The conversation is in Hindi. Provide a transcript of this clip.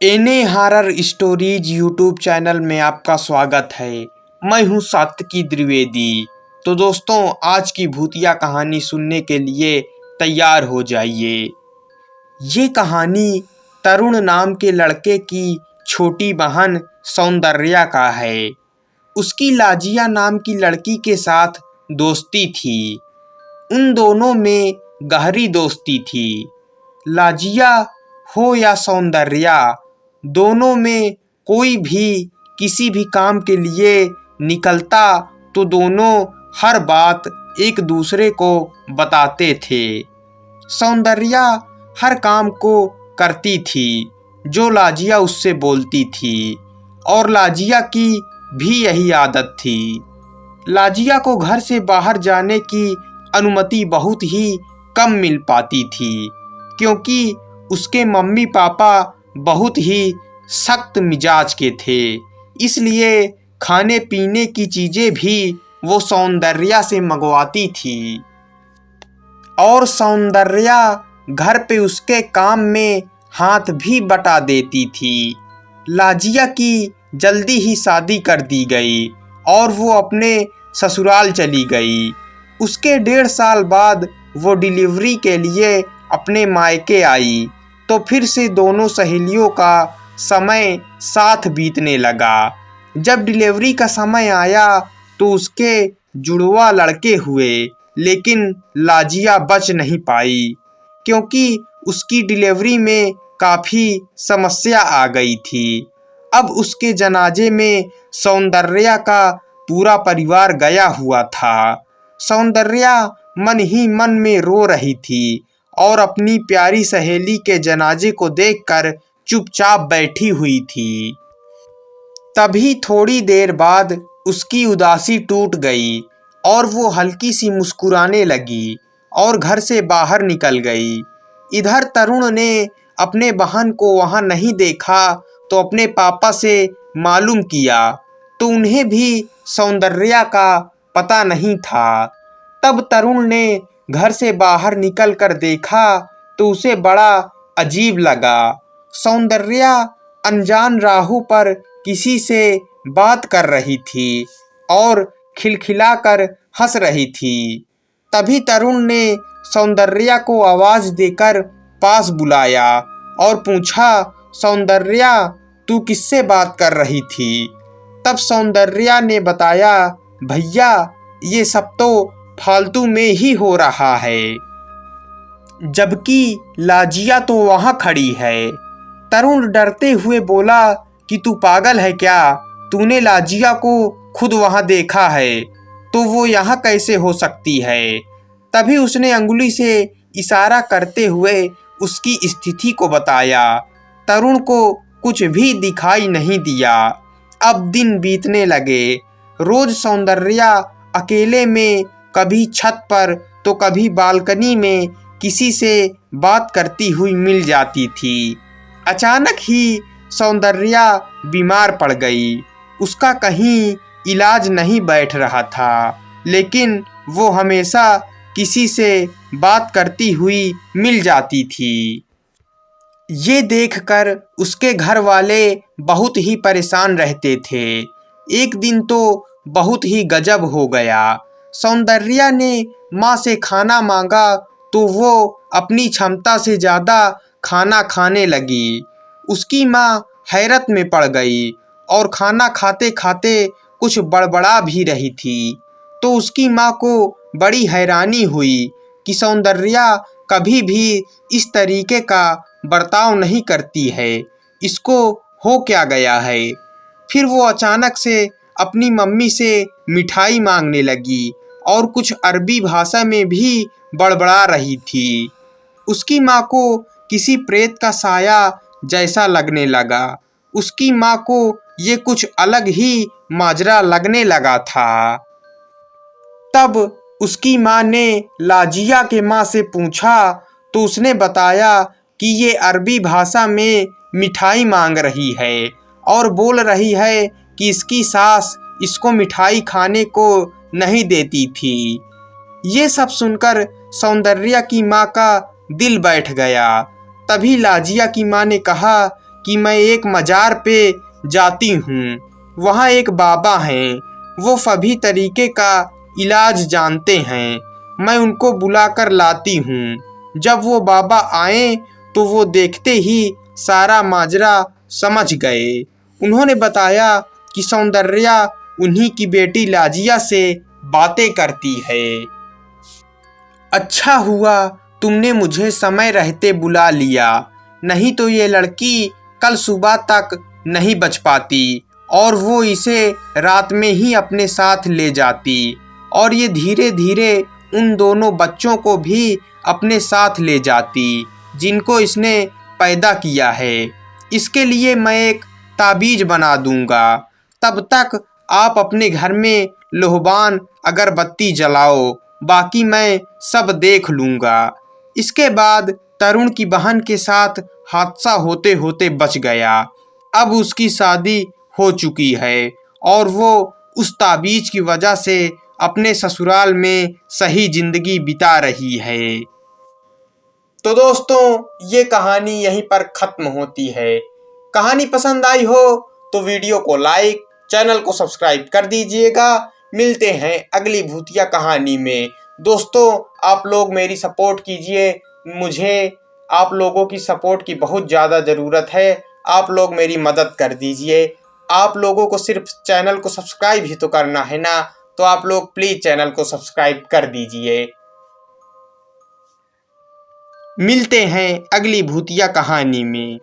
एने हॉरर स्टोरीज यूट्यूब चैनल में आपका स्वागत है। मैं हूं सात्विकी द्विवेदी। तो दोस्तों, आज की भूतिया कहानी सुनने के लिए तैयार हो जाइए। ये कहानी तरुण नाम के लड़के की छोटी बहन सौंदर्या का है। उसकी लाजिया नाम की लड़की के साथ दोस्ती थी। उन दोनों में गहरी दोस्ती थी। लाजिया हो या सौंदर्या, दोनों में कोई भी किसी भी काम के लिए निकलता तो दोनों हर बात एक दूसरे को बताते थे। सौंदर्या हर काम को करती थी जो लाजिया उससे बोलती थी, और लाजिया की भी यही आदत थी। लाजिया को घर से बाहर जाने की अनुमति बहुत ही कम मिल पाती थी, क्योंकि उसके मम्मी पापा बहुत ही सख्त मिजाज के थे। इसलिए खाने पीने की चीज़ें भी वो सौंदर्या से मंगवाती थी, और सौंदर्या घर पे उसके काम में हाथ भी बटा देती थी। लाजिया की जल्दी ही शादी कर दी गई और वो अपने ससुराल चली गई। उसके 1.5 साल बाद वो डिलीवरी के लिए अपने मायके आई, तो फिर से दोनों सहेलियों का समय साथ बीतने लगा। जब डिलीवरी का समय आया तो उसके जुड़वा लड़के हुए, लेकिन लाजिया बच नहीं पाई, क्योंकि उसकी डिलीवरी में काफ़ी समस्या आ गई थी। अब उसके जनाजे में सौंदर्या का पूरा परिवार गया हुआ था। सौंदर्या मन ही मन में रो रही थी और अपनी प्यारी सहेली के जनाजे को देखकर चुपचाप बैठी हुई थी। तभी थोड़ी देर बाद उसकी उदासी टूट गई और वो हल्की सी मुस्कुराने लगी और घर से बाहर निकल गई। इधर तरुण ने अपने बहन को वहाँ नहीं देखा तो अपने पापा से मालूम किया, तो उन्हें भी सौंदर्या का पता नहीं था। तब तरुण ने घर से बाहर निकल कर देखा तो उसे बड़ा अजीब लगा। सौंदर्या अनजान राहों पर किसी से बात कर रही थी और खिलखिलाकर हंस रही थी। तभी तरुण ने सौंदर्या को आवाज़ देकर पास बुलाया और पूछा, सौंदर्या, तू किससे बात कर रही थी? तब सौंदर्या ने बताया, भैया, ये सब तो फालतू में ही हो रहा है। जबकि लाजिया तो वहाँ खड़ी है। तरुण डरते हुए बोला कि तू पागल है क्या? तूने लाजिया को खुद वहाँ देखा है, तो वो यहाँ कैसे हो सकती है? तभी उसने अंगुली से इशारा करते हुए उसकी स्थिति को बताया। तरुण को कुछ भी दिखाई नहीं दिया। अब दिन बीतने लगे। रोज सौंदर्या अकेले में कभी छत पर तो कभी बालकनी में किसी से बात करती हुई मिल जाती थी। अचानक ही सौंदर्या बीमार पड़ गई। उसका कहीं इलाज नहीं बैठ रहा था, लेकिन वो हमेशा किसी से बात करती हुई मिल जाती थी। ये देखकर उसके घर वाले बहुत ही परेशान रहते थे। एक दिन तो बहुत ही गजब हो गया। सौंदर्या ने माँ से खाना मांगा तो वो अपनी क्षमता से ज़्यादा खाना खाने लगी। उसकी माँ हैरत में पड़ गई और खाना खाते खाते कुछ बड़बड़ा भी रही थी। तो उसकी माँ को बड़ी हैरानी हुई कि सौंदर्या कभी भी इस तरीके का बर्ताव नहीं करती है, इसको हो क्या गया है। फिर वो अचानक से अपनी मम्मी से मिठाई मांगने लगी और कुछ अरबी भाषा में भी बड़बड़ा रही थी। उसकी माँ को किसी प्रेत का साया जैसा लगने लगा। उसकी माँ को ये कुछ अलग ही माजरा लगने लगा था। तब उसकी माँ ने लाजिया के माँ से पूछा तो उसने बताया कि ये अरबी भाषा में मिठाई मांग रही है और बोल रही है कि इसकी सास इसको मिठाई खाने को नहीं देती थी। ये सब सुनकर सौंदर्या की माँ का दिल बैठ गया। तभी लाजिया की माँ ने कहा कि मैं एक मज़ार पे जाती हूँ। वहाँ एक बाबा हैं, वो सभी तरीके का इलाज जानते हैं। मैं उनको बुलाकर लाती हूँ। जब वो बाबा आए तो वो देखते ही सारा माजरा समझ गए। उन्होंने बताया कि सौंदर्या उन्हीं की बेटी लाजिया से बातें करती है। अच्छा हुआ तुमने मुझे समय रहते बुला लिया, नहीं तो ये लड़की कल सुबह तक नहीं बच पाती और वो इसे रात में ही अपने साथ ले जाती और ये धीरे धीरे उन दोनों बच्चों को भी अपने साथ ले जाती जिनको इसने पैदा किया है। इसके लिए मैं एक ताबीज़ बना दूंगा। तब तक आप अपने घर में लोहबान अगरबत्ती जलाओ, बाकी मैं सब देख लूँगा। इसके बाद तरुण की बहन के साथ हादसा होते होते बच गया। अब उसकी शादी हो चुकी है और वो उस ताबीज़ की वजह से अपने ससुराल में सही ज़िंदगी बिता रही है। तो दोस्तों, ये कहानी यहीं पर ख़त्म होती है। कहानी पसंद आई हो तो वीडियो को लाइक, चैनल को सब्सक्राइब कर दीजिएगा। मिलते हैं अगली भूतिया कहानी में। दोस्तों, आप लोग मेरी सपोर्ट कीजिए। मुझे आप लोगों की सपोर्ट की बहुत ज़्यादा ज़रूरत है। आप लोग मेरी मदद कर दीजिए। आप लोगों को सिर्फ चैनल को सब्सक्राइब ही तो करना है ना, तो आप लोग प्लीज़ चैनल को सब्सक्राइब कर दीजिए। मिलते हैं अगली भूतिया कहानी में।